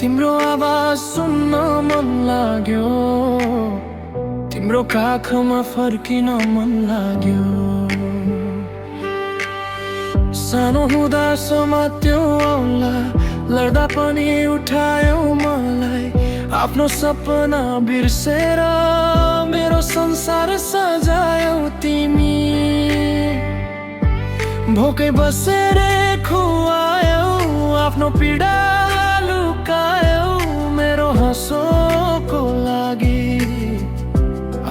तिम्रो आवाज सुन्न मन लाग्यो, तिम्रो काखमा फर्किन मन लाग्यो। सानो हुँदा समात्यो औँला, लड्दा पनि उठायो मलाई। आफ्नो सपना बिर्सेर मेरो संसार सजायौ तिमी। भोकै बसेर खुवायौ, आफ्नो पीडा लुकायौ। मेरो हाँसोको लागि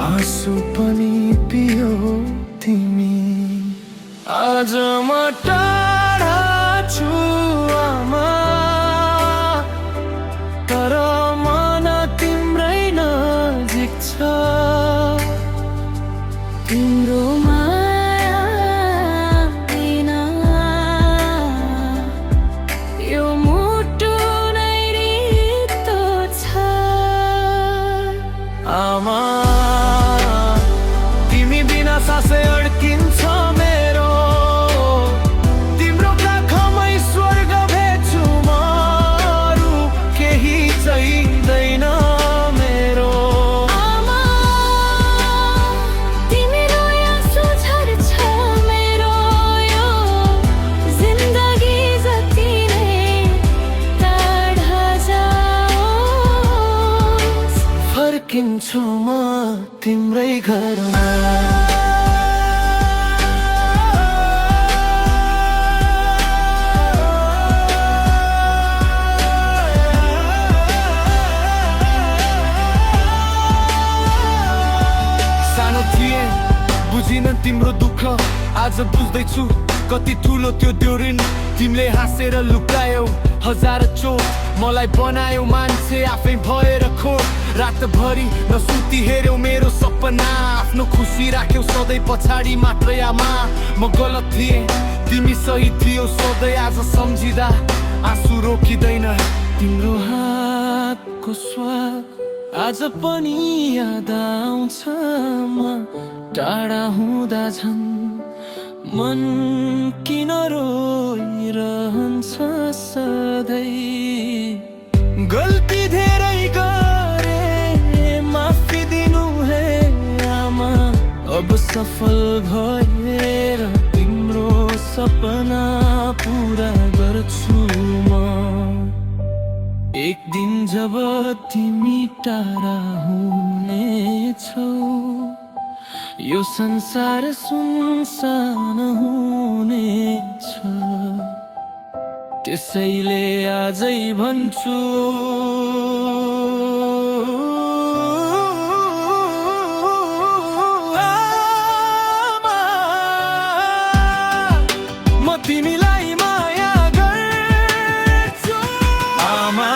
आँसु पनि पियो तिमी। आज म टाढा छु आमा, तर मन तिम्रै नजिक छ। तिम्रो माया बिना यो मुटु नै रित्तो छ। आमा तिमी बिना सासै अड्किन्छ मेरो। तिम्रो काखमै स्वर्ग भेट्छु म, अरू केही चाहिँदैन मेरो। आमा तिम्रो आँसु झर्छ मेरो यो जिन्दगी जति नै टाढा जाओस्। फर्किन्छु म तिम्रै घरमा। सानो थिए बुझिन तिम्रो दुःख, आज बुझ्दैछु कति ठुलो त्यो ऋण। तिमीले हाँसेर लुकायौ हजार चोट, मलाई बनायौ मान्छे आफै भएर खोट। रातभरि नसुती हेर्यौ मेरो सपना, आफ्नो खुसी राख्यौ सधैँ पछाडि मात्रै आमा। म गलत थिएँ तिमी सही थियौ सधैँ, आज सम्झिँदा आँसु रोकिँदैन। तिम्रो हातको स्वाद आज पनि याद आउँछ। म टाढा हुँदा झन् मन किन रोइरहन्छ सधैँ। गल्ती धेरै गरे माफी दिनु है आमा, अब सफल भएर तिम्रो सपना पुरा गर्छु म। एक दिन जब तिमी टाढा हुनेछौ, यो संसार सुनसान हुनेछ। त्यसैले आजै भन्छु आमा, म तिमीलाई माया गर्छु। आमा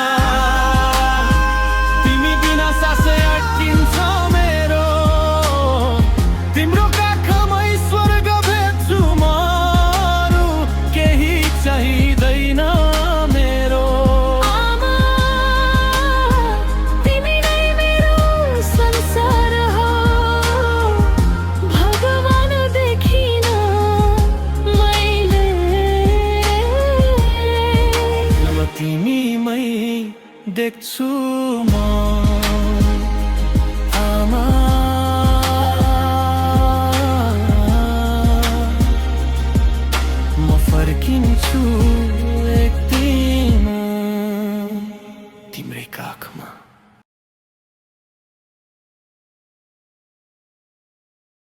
तिमी बिना सासै अड्किन्छ मेरो। तिम्रो काखमै स्वर्ग भेट्छु म, अरू केही चाहिँदैन मेरो। आमा तिमी नै मेरो संसार हो, भगवान देखिन मैले। म तिमीमै देख्छु म आमा। म फर्किन्छु एक दिन तिम्रै काखमा।